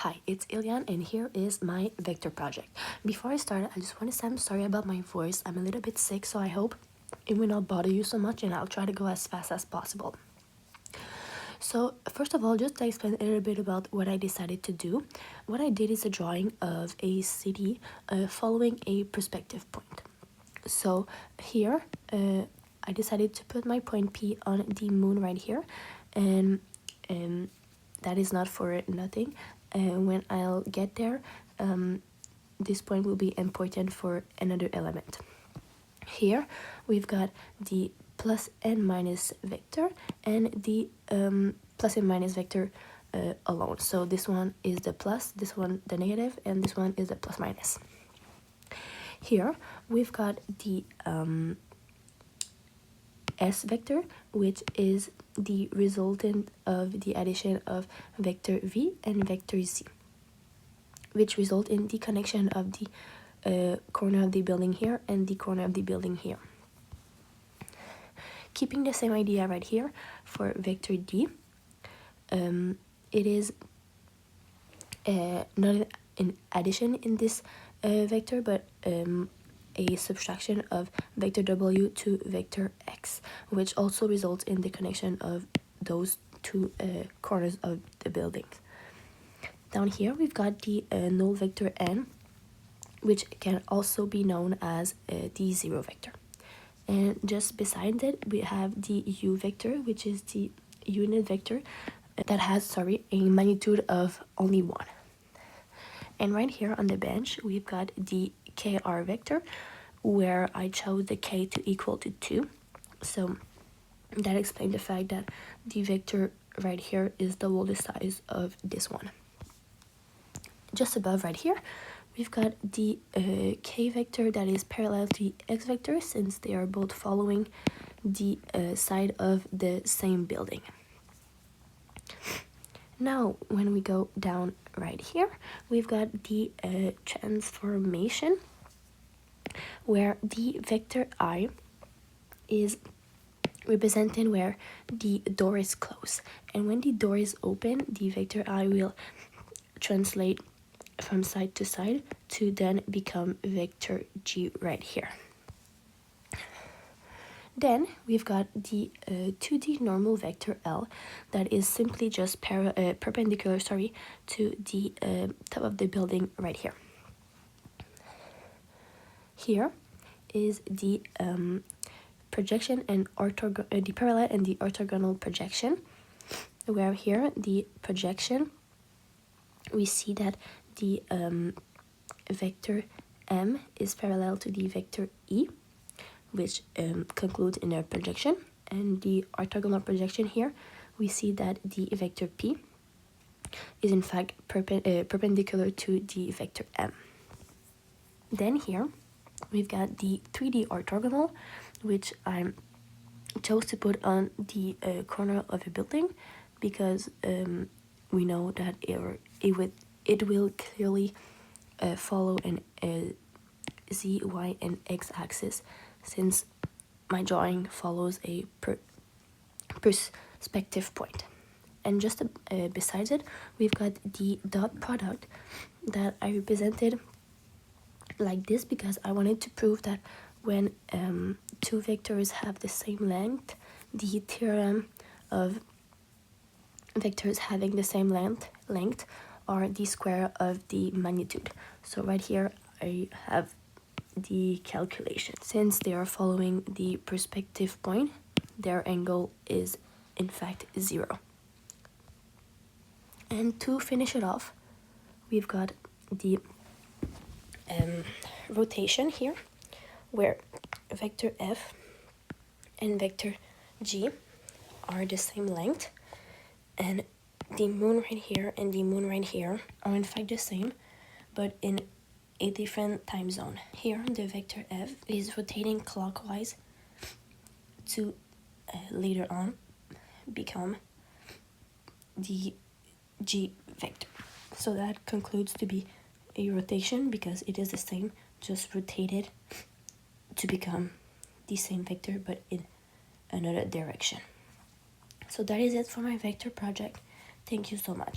Hi, it's Ilian and here is my vector project. Before I start, I just want to say I'm sorry about my voice. I'm a little bit sick, so I hope it will not bother you so much and I'll try to go as fast as possible. So first of all, just to explain a little bit about what I decided to do. What I did is a drawing of a city following a perspective point. So here, I decided to put my point P on the moon right here, and that is not for nothing. When I'll get there, this point will be important for another element. Here we've got the plus and minus vector and the plus and minus vector alone. So this one is the plus, this one the negative, and this one is the plus minus. Here we've got the S vector, which is the resultant of the addition of vector V and vector Z, which result in the connection of the corner of the building here and the corner of the building here. Keeping the same idea right here for vector D, it is not an addition in this vector, but a subtraction of vector W to vector X, which also results in the connection of those two corners of the building. Down here, we've got the null vector N, which can also be known as the zero vector. And just beside it, we have the U vector, which is the unit vector that has, a magnitude of only 1. And right here on the bench, we've got the KR vector, where I chose the K to equal to 2. So that explains the fact that the vector right here is double the size of this one. Just above right here, we've got the K vector that is parallel to the X vector, since they are both following the side of the same building. Now, when we go down right here, we've got the transformation, where the vector I is representing where the door is closed. And when the door is open, the vector I will translate from side to side to then become vector G right here. Then we've got the 2D normal vector L that is simply just perpendicular to the top of the building right here. Here is the projection and the parallel and the orthogonal projection, where here the projection, we see that the vector M is parallel to the vector E, which concludes in a projection, and the orthogonal projection here, we see that the vector P is in fact perpendicular to the vector M. Then here we've got the 3D orthogonal, which I chose to put on the corner of a building because we know that it will clearly follow an Z, Y, and X axis, since my drawing follows a perspective point. And just besides it, we've got the dot product that I represented like this because I wanted to prove that when two vectors have the same length, the theorem of vectors having the same length are the square of the magnitude. So right here I have the calculation. Since they are following the perspective point, their angle is in fact 0. And to finish it off, we've got the rotation here, where vector F and vector G are the same length, and the moon right here and the moon right here are in fact the same, but in a different time zone. Here the vector F is rotating clockwise to later on become the G vector. So that concludes to be a rotation because it is the same, just rotated to become the same vector but in another direction. So that is it for my vector project. Thank you so much.